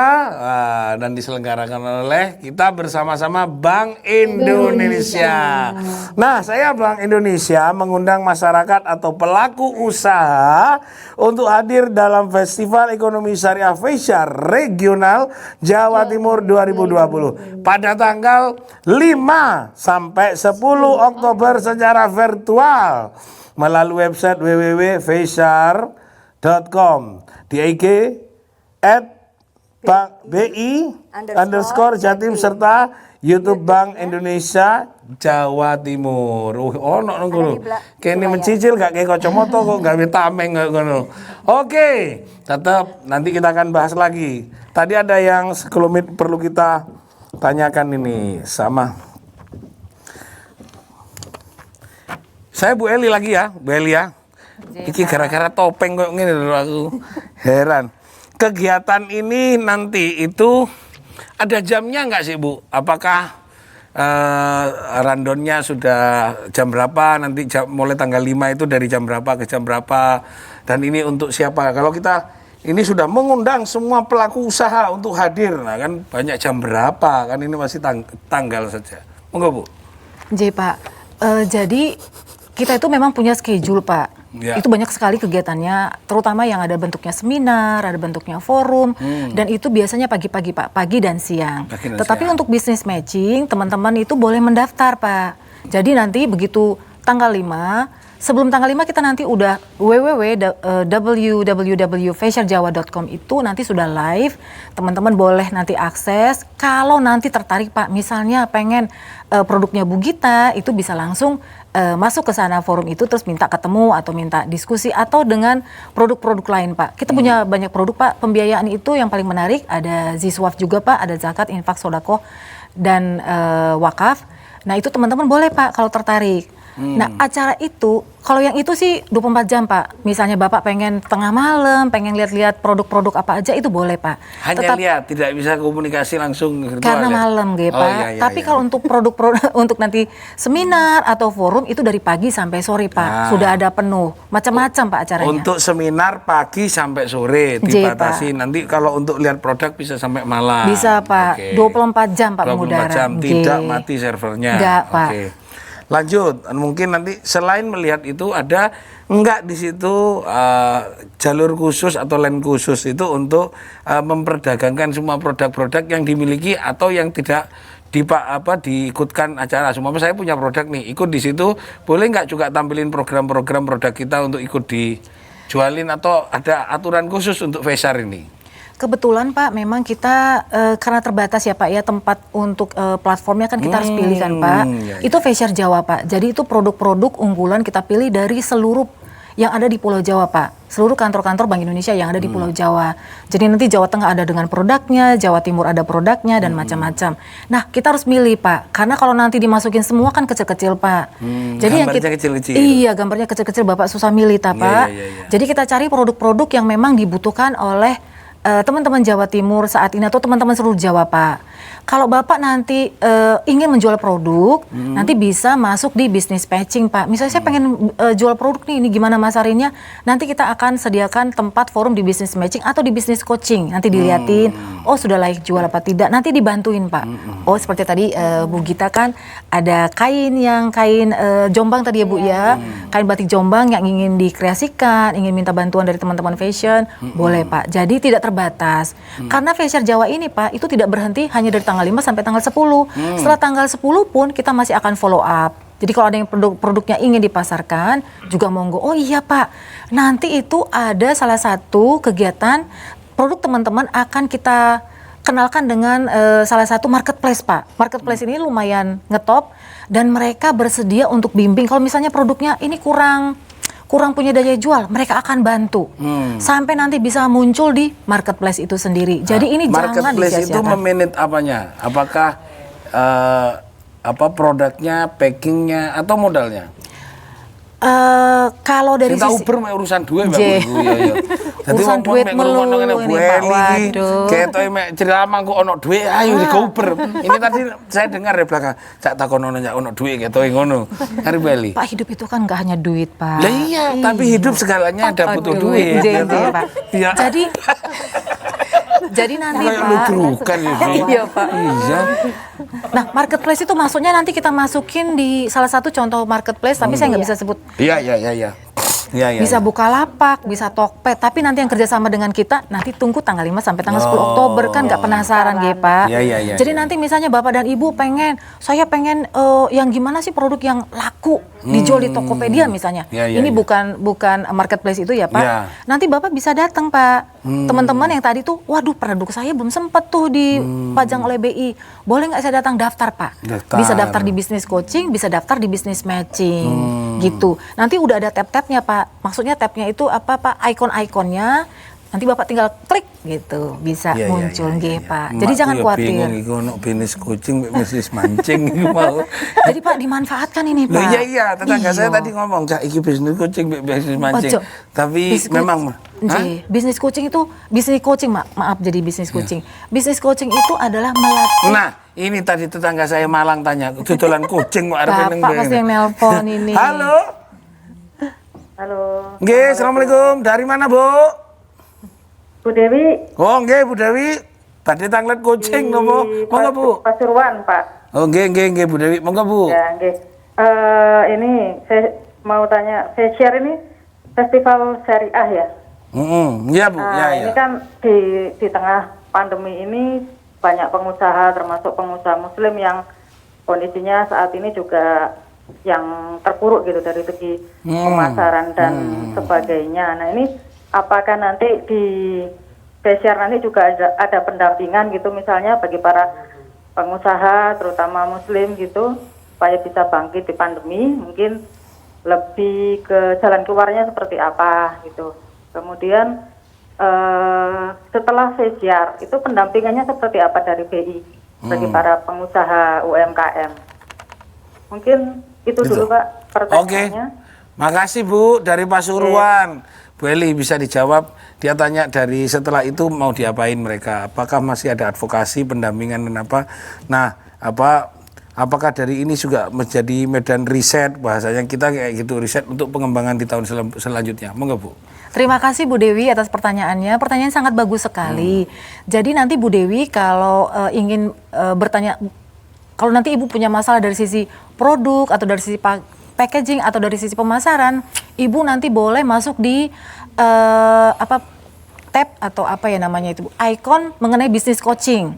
dan diselenggarakan oleh kita bersama-sama Bank Indonesia. Nah, saya Bank Indonesia mengundang masyarakat atau pelaku usaha untuk hadir dalam Festival Ekonomi Syariah Faishar Regional Jawa Timur 2020 pada tanggal 5 sampai 10 Oktober secara virtual melalui website www.faishar.com, di IG Bank BI underscore Jatim serta YouTube Bank Indonesia Jawa Timur. Ono ngono. Kene mencicil gak kayak kacamata kok gawe tameng ngono. Oke, tetap nanti kita akan bahas lagi. Tadi ada yang sekelumit perlu kita tanyakan ini sama. Saya Bu Eli lagi ya, Bu Eli ya. Iki gara-gara topeng kok ngene lho aku. Heran. Kegiatan ini nanti itu ada jamnya nggak sih Bu? Apakah randonnya sudah jam berapa? Nanti mulai tanggal 5 itu dari jam berapa ke jam berapa? Dan ini untuk siapa? Kalau kita ini sudah mengundang semua pelaku usaha untuk hadir, nah kan banyak jam berapa? Kan ini masih tanggal saja. Monggo Bu. Pak. Jadi kita itu memang punya schedule Pak. Ya. Itu banyak sekali kegiatannya, terutama yang ada bentuknya seminar, ada bentuknya forum, dan itu biasanya pagi-pagi Pak, pagi dan siang. Tetapi untuk bisnis matching, teman-teman itu boleh mendaftar Pak. Jadi nanti begitu tanggal 5, sebelum tanggal 5 kita nanti udah www.fashionjawa.com itu nanti sudah live, teman-teman boleh nanti akses. Kalau nanti tertarik Pak, misalnya pengen produknya Bu Gita, itu bisa langsung masuk ke sana forum itu terus minta ketemu atau minta diskusi atau dengan produk-produk lain Pak. Kita punya banyak produk Pak, pembiayaan itu yang paling menarik, ada Ziswaf juga Pak, ada zakat, infak, sodakoh, dan wakaf. Nah itu teman-teman boleh Pak kalau tertarik. Nah acara itu, kalau yang itu sih 24 jam Pak. Misalnya Bapak pengen tengah malam, pengen lihat-lihat produk-produk apa aja itu boleh Pak. Hanya lihat, tidak bisa komunikasi langsung virtual. Karena malam gitu Pak. Iya, Tapi kalau untuk produk-produk untuk nanti seminar atau forum itu dari pagi sampai sore Pak. Sudah ada penuh, macam-macam Pak acaranya. Untuk seminar pagi sampai sore dibatasi. Nanti kalau untuk lihat produk bisa sampai malam. Bisa Pak, 24 jam Pak 24 mengudara. jam, tidak mati servernya. Enggak Pak. Lanjut, mungkin nanti selain melihat itu ada enggak di situ jalur khusus atau line khusus itu untuk memperdagangkan semua produk-produk yang dimiliki atau yang tidak diikutkan acara. Semua saya punya produk nih, ikut di situ, boleh nggak juga tampilin program-program produk kita untuk ikut dijualin atau ada aturan khusus untuk Fesar ini? Kebetulan Pak, memang kita karena terbatas ya Pak ya tempat untuk platformnya kan kita harus pilih kan Pak. Itu Fashion Jawa Pak. Jadi itu produk-produk unggulan kita pilih dari seluruh yang ada di Pulau Jawa Pak. Seluruh kantor-kantor Bank Indonesia yang ada di Pulau Jawa. Jadi nanti Jawa Tengah ada dengan produknya, Jawa Timur ada produknya dan macam-macam. Nah kita harus milih Pak, karena kalau nanti dimasukin semua kan kecil-kecil Pak. Jadi yang kita kecil-kecil. Iya, gambarnya kecil-kecil Bapak susah milih Pak. Jadi kita cari produk-produk yang memang dibutuhkan oleh teman-teman Jawa Timur saat ini atau teman-teman seluruh Jawa Pak. Kalau Bapak nanti ingin menjual produk, nanti bisa masuk di bisnis matching Pak. Misalnya saya pengen jual produk nih, ini gimana masarinnya? Nanti kita akan sediakan tempat forum di bisnis matching atau di bisnis coaching. Nanti dilihatin, oh sudah layak jual apa tidak. Nanti dibantuin Pak. Oh seperti tadi Bu Gita kan ada kain Jombang tadi ya Bu ya. Kain batik Jombang yang ingin dikreasikan, ingin minta bantuan dari teman-teman fashion, boleh Pak. Jadi tidak terbatas. Karena Fashion Jawa ini Pak, itu tidak berhenti hanya dari tanggal 5 sampai tanggal 10. Setelah tanggal 10 pun kita masih akan follow up. Jadi kalau ada yang produknya ingin dipasarkan, juga monggo. Oh iya Pak, nanti itu ada salah satu kegiatan produk teman-teman akan kita kenalkan dengan salah satu marketplace Pak. Marketplace ini lumayan ngetop dan mereka bersedia untuk bimbing. Kalau misalnya produknya ini kurang punya daya jual, mereka akan bantu sampai nanti bisa muncul di marketplace itu sendiri. Jadi ini jangan disia-siakan. Marketplace itu memanage apanya? Apakah produknya, packingnya, atau modalnya? Kalau dari sisi Uber urusan duit urusan duit melulu ini Pak. Waduh. Ketoke mek cerama kok ono duit ayo di Uber. Ini tadi saya dengar di belakang. Sak takon ono duit ketoke ngono. Hari bali. Pak, hidup itu kan nggak hanya duit Pak. Lah iya, tapi hidup segalanya ada butuh duit. Pak. Jadi nanti Pak. Iya Pak. Iya. Nah, marketplace itu maksudnya nanti kita masukin di salah satu contoh marketplace, tapi saya nggak bisa sebut. Iya. Bisa Bukalapak, bisa Tokped, tapi nanti yang kerjasama dengan kita nanti tunggu tanggal 5 sampai tanggal 10 Oktober kan nggak penasaran Pak. Iya. Jadi nanti misalnya Bapak dan Ibu saya pengen yang gimana sih produk yang laku dijual di Tokopedia misalnya. Ini bukan marketplace itu ya Pak. Nanti Bapak bisa datang Pak. Teman-teman yang tadi tuh, waduh produk saya belum sempet tuh dipajang oleh BI. Boleh nggak saya datang daftar Pak? Bisa daftar di bisnis coaching, bisa daftar di bisnis matching gitu. Nanti udah ada tab-tabnya Pak. Maksudnya tabnya itu apa Pak? Icon-iconnya. Nanti Bapak tinggal klik gitu, bisa muncul nggih Pak. Jadi jangan khawatir. Bingung iku ono bisnis coaching, bisnis mancing iku mau. Jadi Pak dimanfaatkan ini Pak. Loh, iya, tetangga saya tadi ngomong, "Cak, iki bisnis coaching, bisnis mancing." Ojo. Tapi memang bisnis coaching itu bisnis coaching maaf jadi bisnis coaching. Bisnis coaching itu adalah melatih. Nah, ini tadi tetangga saya Malang tanya, "Dodolan coaching kok arep ning." Bapak pasti yang nelpon ini. Halo. Halo. Nggih, Assalamualaikum. Dari mana, Bu? Bu Dewi. Oh, nggih, Bu Dewi. Tadi tanglet coaching nopo? Monggo, Bu. Pasuruan, Pak. Oh, nggih, Bu Dewi. Monggo, Bu. Ya, nggih. Ini saya mau tanya, saya share ini festival syariah ya. Iya, Bu. Ini kan di tengah pandemi ini banyak pengusaha, termasuk pengusaha muslim yang kondisinya saat ini juga yang terpuruk gitu dari segi pemasaran dan sebagainya. Nah, ini apakah nanti di Besiar nanti juga ada pendampingan gitu misalnya bagi para pengusaha terutama muslim gitu supaya bisa bangkit di pandemi, mungkin lebih ke jalan keluarnya seperti apa gitu. Kemudian setelah Besiar itu pendampingannya seperti apa dari BI bagi para pengusaha UMKM. Mungkin itu dulu Pak pertanyaannya. Oke. Makasih Bu dari Pasuruan. Bu Eli bisa dijawab, dia tanya dari setelah itu mau diapain mereka, apakah masih ada advokasi, pendampingan dan apa. Nah, apakah dari ini juga menjadi medan riset, bahasanya kita kayak gitu, riset untuk pengembangan di tahun selanjutnya. Monggo Bu. Terima kasih Bu Dewi atas pertanyaannya. Pertanyaan sangat bagus sekali. Jadi nanti Bu Dewi kalau ingin bertanya, kalau nanti Ibu punya masalah dari sisi produk atau dari sisi packaging atau dari sisi pemasaran, Ibu nanti boleh masuk di tab atau apa ya namanya itu, icon mengenai bisnis coaching.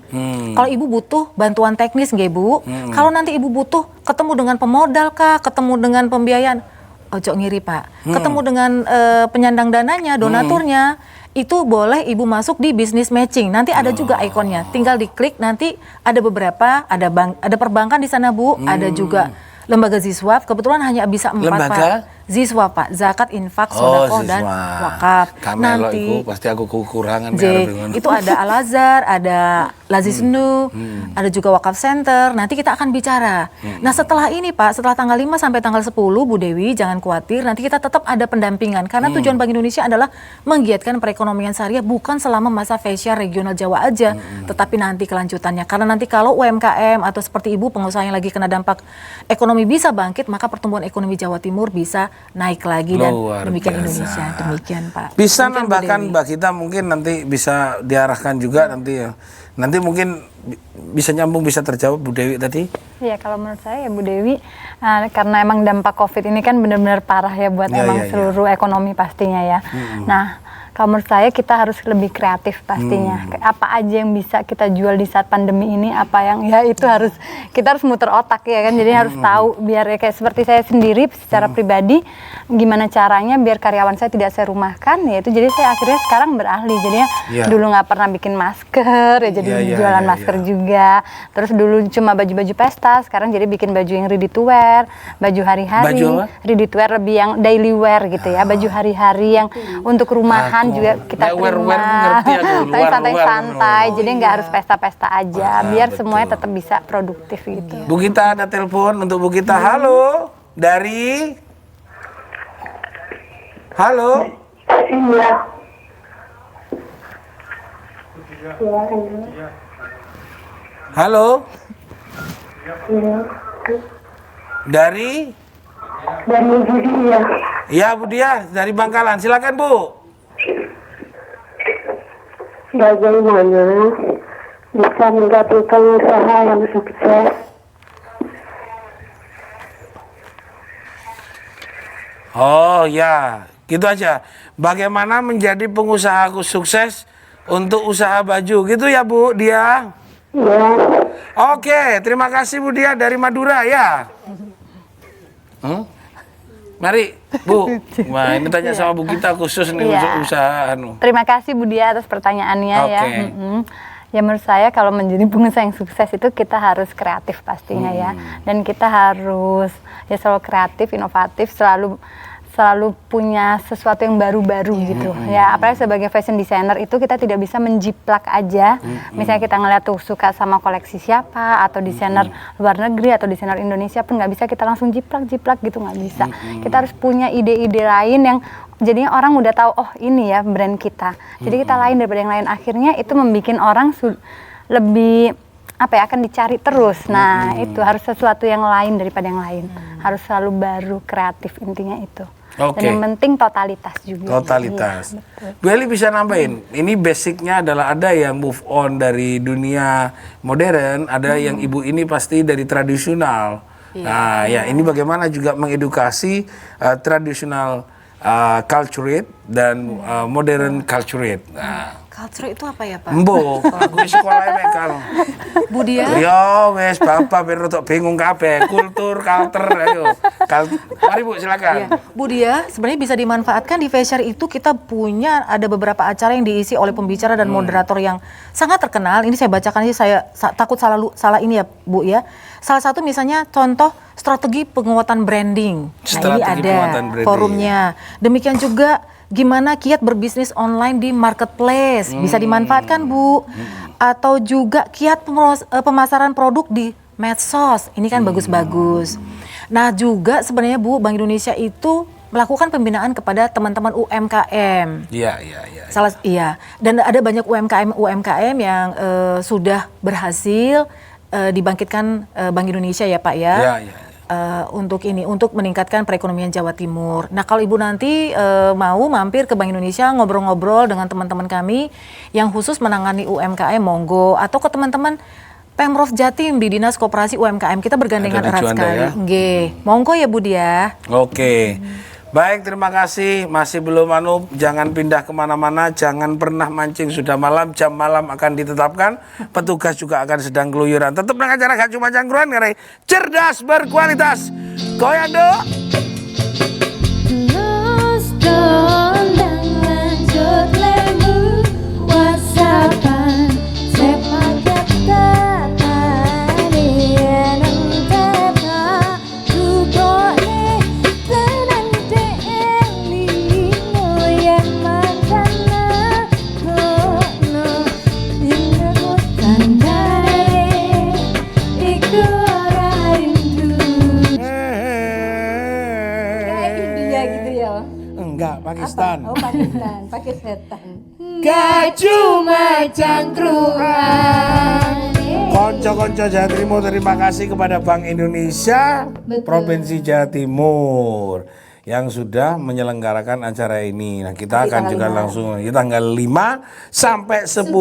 Kalau Ibu butuh bantuan teknis nggih Bu, kalau nanti Ibu butuh ketemu dengan pemodal kah, ketemu dengan pembiayaan, ojo ngiri Pak, ketemu dengan penyandang dananya, donaturnya, itu boleh Ibu masuk di bisnis matching. Nanti ada juga ikonnya, tinggal diklik, nanti ada beberapa, ada perbankan di sana Bu, ada juga lembaga Ziswaf, kebetulan hanya bisa 4 Pak. Ziswaf Pak, zakat, infak, sedekah dan wakaf. Nanti pasti aku kekurangan itu ada Al-Azhar, ada Lazisnu, ada juga wakaf center. Nanti kita akan bicara. Nah, setelah ini Pak, setelah tanggal 5 sampai tanggal 10 Bu Dewi, jangan khawatir, nanti kita tetap ada pendampingan karena tujuan Bank Indonesia adalah menggiatkan perekonomian syariah bukan selama masa Besiar regional Jawa aja, tetapi nanti kelanjutannya. Karena nanti kalau UMKM atau seperti Ibu pengusaha yang lagi kena dampak ekonomi bisa bangkit, maka pertumbuhan ekonomi Jawa Timur bisa naik lagi dan demikian biasa. Indonesia. Demikian Pak. Bisa demikian, nambahkan Mbak kita mungkin nanti bisa diarahkan juga nanti ya. Nanti mungkin bisa nyambung, bisa terjawab Bu Dewi tadi. Iya, kalau menurut saya ya Bu Dewi, karena emang dampak COVID ini kan benar-benar parah ya buat seluruh ekonomi pastinya ya. Nah, kalau menurut saya kita harus lebih kreatif pastinya. Apa aja yang bisa kita jual di saat pandemi ini, apa yang ya itu kita harus muter otak ya kan. Jadi harus tahu biar ya kayak seperti saya sendiri secara pribadi gimana caranya biar karyawan saya tidak saya rumahkan ya itu. Jadi saya akhirnya sekarang beralih. Jadinya dulu nggak pernah bikin masker ya jadi jualan masker juga. Terus dulu cuma baju-baju pesta, sekarang jadi bikin baju yang ready to wear, baju hari-hari, ready to wear lebih yang daily wear gitu ya. Baju hari-hari yang untuk rumahan juga kita terima, tapi santai-santai, jadi nggak harus pesta-pesta aja, biar semuanya tetap bisa produktif gitu. Bu Gita ada telepon untuk Bu Gita. Halo, dari halo. Halo. Dari Budia. Ya Bu Dia dari Bangkalan. Silakan Bu. Bagaimana bisa menjadi pengusaha yang sukses? Oh ya, gitu aja. Bagaimana menjadi pengusaha sukses untuk usaha baju, gitu ya Bu Dia? Ya. Oke, terima kasih Bu Dia dari Madura ya. Mari Bu, wah ini tanya sama Bu Gita khusus nih Iya. untuk usaha Terima kasih Bu Dia atas pertanyaannya ya. Oke. Ya menurut saya kalau menjadi pengusaha yang sukses itu kita harus kreatif pastinya ya. Dan kita harus ya selalu kreatif, inovatif, selalu punya sesuatu yang baru-baru gitu. Ya apalagi sebagai fashion designer itu kita tidak bisa menjiplak aja. Misalnya kita ngeliat tuh suka sama koleksi siapa atau desainer luar negeri atau desainer Indonesia pun nggak bisa kita langsung jiplak gitu, nggak bisa. Kita harus punya ide-ide lain yang jadinya orang udah tahu oh ini ya brand kita. Jadi kita lain daripada yang lain. Akhirnya itu membuat orang lebih akan dicari terus. Nah itu harus sesuatu yang lain daripada yang lain. Harus selalu baru, kreatif, intinya itu. Oke. Dan yang penting totalitas juga. Totalitas. Iya, betul. Bu Eli bisa nambahin, ini basicnya adalah ada yang move on dari dunia modern, ada yang ibu ini pasti dari tradisional. Nah ya ini bagaimana juga mengedukasi tradisional culture dan modern culture. Nah, Culture itu apa ya Pak? Mbo, aku di sekolah kan. Budia? Yo, wes bapak biar rotok bingung kabeh. Kultur, culture, ayo. Mari Bu, silakan. Iya. Bu Dia, sebenarnya bisa dimanfaatkan di Fair itu kita punya ada beberapa acara yang diisi oleh pembicara dan moderator yang sangat terkenal. Ini saya bacakan aja, saya takut salah ini ya Bu ya. Salah satu misalnya contoh strategi penguatan branding. Strategi nah ini penguatan ada branding. forumnya. Demikian juga gimana kiat berbisnis online di marketplace. Bisa dimanfaatkan Bu. Atau juga kiat pemasaran produk di medsos. Ini kan bagus-bagus. Nah juga sebenarnya Bu, Bank Indonesia itu melakukan pembinaan kepada teman-teman UMKM. Iya. Iya. Dan ada banyak UMKM yang sudah berhasil dibangkitkan Bank Indonesia ya Pak ya. Iya. Untuk meningkatkan perekonomian Jawa Timur. Nah kalau Ibu nanti mau mampir ke Bank Indonesia ngobrol-ngobrol dengan teman-teman kami yang khusus menangani UMKM, monggo, atau ke teman-teman Pemprov Jatim di Dinas Koperasi UMKM, kita bergandengan Ada di erat Juanda sekali. ya? Nggih. Monggo ya Bu Dia. Oke. Baik, terima kasih. Masih belum jangan pindah kemana-mana, jangan pernah mancing sudah malam, jam malam akan ditetapkan. Petugas juga akan sedang keluyuran. Tetap dengan acara gak cuma cangkruan, ngarai cerdas berkualitas. Goyang dong. Terus dondang lanjut lemu wasapan sepak jatah nang teba tukone tenang delingo yang makana kono dingo tandare iku ora rindu. Kayak India gitu ya. Enggak, Pakistan. Oh Pakistan, pakai setan. Gak cuma cangkruan. Konco-konco Jawa Timur, terima kasih kepada Bank Indonesia Betul. Provinsi Jawa Timur yang sudah menyelenggarakan acara ini. Nah, kita akan juga langsung di tanggal 5 sampai 10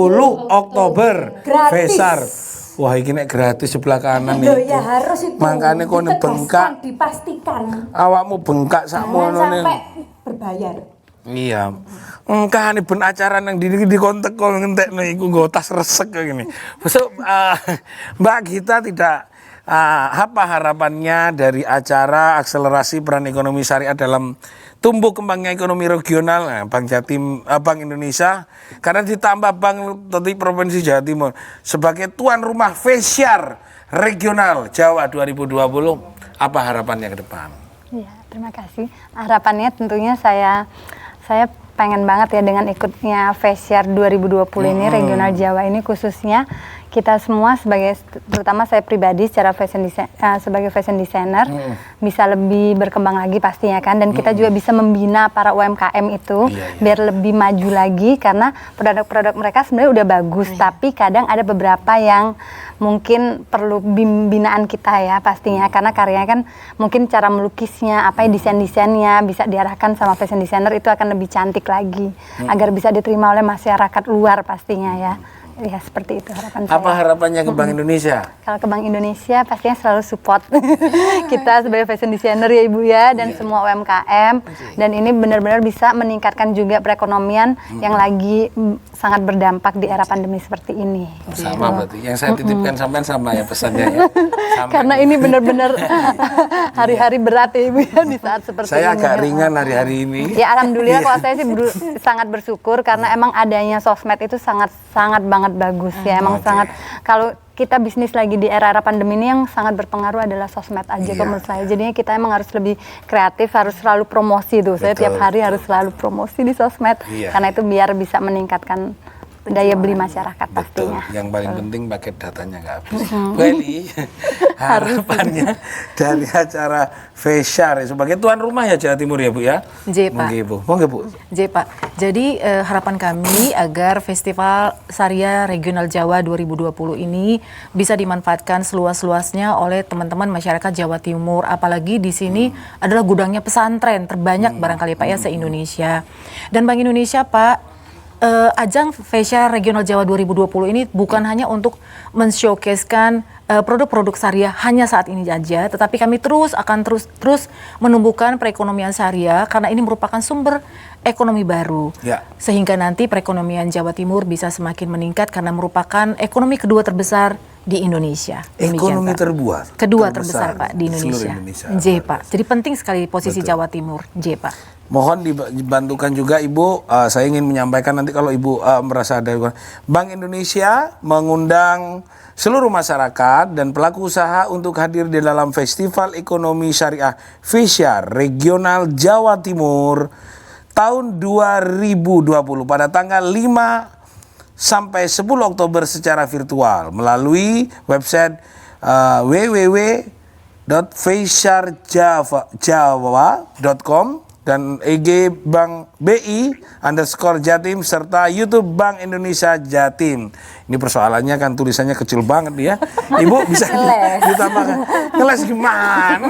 Oktober. Gratis. Besar. Wah, ini nek gratis sebelah kanan Loh itu. ya harus itu. Makanya kau Ditegaskan, bengkak. dipastikan. Awakmu bengkak Jangan sakmono nih. sampai berbayar. Iya. Engkau nih ben acara yang di kontak kok ngentekno iku nggo tas resek kayak gini. Besok Mbak Gita tidak apa harapannya dari acara akselerasi peran ekonomi syariah dalam tumbuh kembangnya ekonomi regional. Nah, Bank Jatim, Bank Indonesia karena ditambah Bank Provinsi Jawa Timur sebagai tuan rumah Festiar Regional Jawa 2020. Apa harapannya ke depan? Iya, terima kasih. Harapannya tentunya saya pengen banget ya dengan ikutnya Festiar 2020 ini regional Jawa ini khususnya kita semua terutama saya pribadi secara sebagai fashion designer bisa lebih berkembang lagi pastinya kan, dan kita juga bisa membina para UMKM itu biar lebih maju lagi karena produk-produk mereka sebenarnya udah bagus tapi kadang ada beberapa yang mungkin perlu binaan kita ya pastinya karena karyanya kan mungkin cara melukisnya desain-desainnya bisa diarahkan sama fashion designer itu akan lebih cantik lagi agar bisa diterima oleh masyarakat luar pastinya ya. Ya seperti itu harapan saya. Apa harapannya ke Bank Indonesia? Kalau ke Bank Indonesia pastinya selalu support kita sebagai fashion designer ya Ibu ya, dan semua UMKM, dan ini benar-benar bisa meningkatkan juga perekonomian yang lagi sangat berdampak di era pandemi seperti ini. Sama berarti. Yang saya titipkan sampean sama ya pesannya ya. Sama. Karena ini benar-benar hari-hari berat ya Ibu ya di saat seperti Saya ini. agak ringan hari-hari ini. Ya alhamdulillah kalau saya sih sangat bersyukur karena emang adanya sosmed itu sangat banget bagus ya. Emang sangat, kalau kita bisnis lagi di era pandemi ini yang sangat berpengaruh adalah sosmed aja kalau menurut saya. Jadinya kita emang harus lebih kreatif, harus selalu promosi tuh. Saya tiap hari harus selalu promosi di sosmed karena itu biar bisa meningkatkan daya beli masyarakat pastinya. Yang paling penting pakai datanya nggak habis. Bu Eli, harapannya dari acara Feshar sebagai tuan rumah ya Jawa Timur ya Bu ya? J, Pak. Monggo Bu. J, Pak. Jadi harapan kami agar Festival Saria Regional Jawa 2020 ini bisa dimanfaatkan seluas-luasnya oleh teman-teman masyarakat Jawa Timur. Apalagi di sini adalah gudangnya pesantren terbanyak barangkali Pak ya se-Indonesia. Dan Bank Indonesia Pak, ajang Feshar Regional Jawa 2020 ini bukan hanya untuk men-showcase-kan produk-produk syariah hanya saat ini saja, tetapi kami akan terus menumbuhkan perekonomian syariah karena ini merupakan sumber ekonomi baru. Ya. Sehingga nanti perekonomian Jawa Timur bisa semakin meningkat karena merupakan ekonomi kedua terbesar di Indonesia. Ekonomi kedua terbesar Pak di Indonesia. J, Pak. Jadi penting sekali posisi Jawa Timur. J, Pak. Mohon dibantukan juga Ibu, saya ingin menyampaikan nanti kalau Ibu merasa ada Bank Indonesia mengundang seluruh masyarakat dan pelaku usaha untuk hadir di dalam Festival Ekonomi Syariah Feshar Regional Jawa Timur tahun 2020 pada tanggal 5 sampai 10 Oktober secara virtual melalui website www.fesharjawa.com dan IG Bank BI_Jatim serta YouTube Bank Indonesia Jatim. Ini persoalannya kan tulisannya kecil banget ya. Ibu bisa ditambahkan. Ngeles gimana?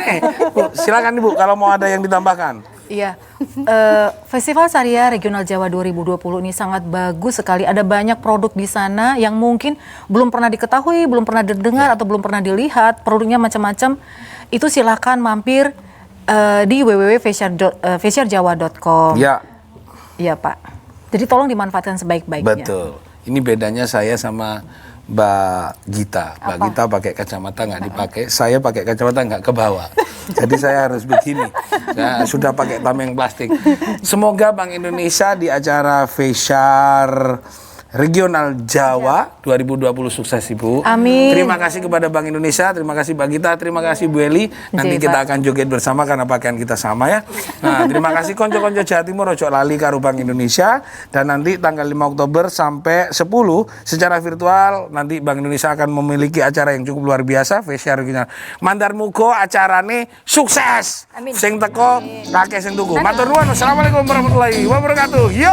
Bu, silakan Ibu kalau mau ada yang ditambahkan. Iya, Festival Saria Regional Jawa 2020 ini sangat bagus sekali. Ada banyak produk di sana yang mungkin belum pernah diketahui, belum pernah didengar atau belum pernah dilihat. Produknya macam-macam. Itu silakan mampir di www.fesharjawa.com. Ya. Iya Pak. Jadi tolong dimanfaatkan sebaik-baiknya. Betul. Ini bedanya saya sama Mbak Gita. Mbak Gita pakai kacamata nggak dipakai, saya pakai kacamata nggak ke bawah. Jadi saya harus begini. Saya sudah pakai tameng plastik. Semoga Bank Indonesia di acara Feshar Regional Jawa 2020 sukses Ibu. Amin. Terima kasih kepada Bank Indonesia, terima kasih Mbak Gita, terima kasih Bu Eli. Nanti kita akan joget bersama karena pakaian kita sama ya. Nah, terima kasih konco-konco Jawa Timur ojo lali karo Bank Indonesia, dan nanti tanggal 5 Oktober sampai 10 secara virtual nanti Bank Indonesia akan memiliki acara yang cukup luar biasa Feshar Regional. Mandar mugo acarane sukses. Amin. Sing teko kakek sing tuku. Matur nuwun. Wassalamualaikum warahmatullahi wabarakatuh. Yo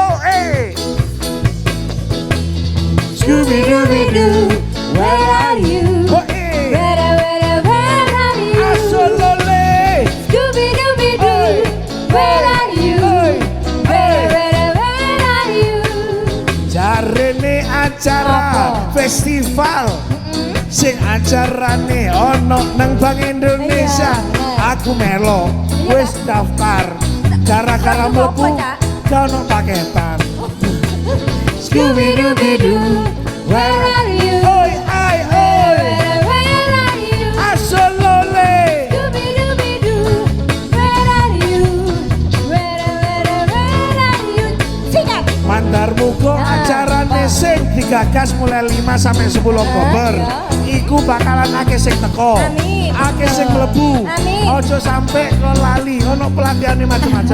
Scooby-Dooby-Doo, where are you? Where are you? Asolole. Scooby-Dooby-Doo, where are you? Where are you? Jarene acara festival sing acarane ono nang Bank Indonesia. Aku melo wis daftar gara-gara mlebu ono paketan. Scooby-Dooby-Doo, where are you? Oi ai oi Where are you? asolole. Scooby-Dooby-Doo, where are you? Where are you? Sing it! Mandar mugo acarane sing digagas mulai 5 sampai 10 Oktober. Iku bakalan akeh sing teko. Amin. Akeh sing mlebu. Amin. Ojo sampai kok lali ono pelatihan macam-macam.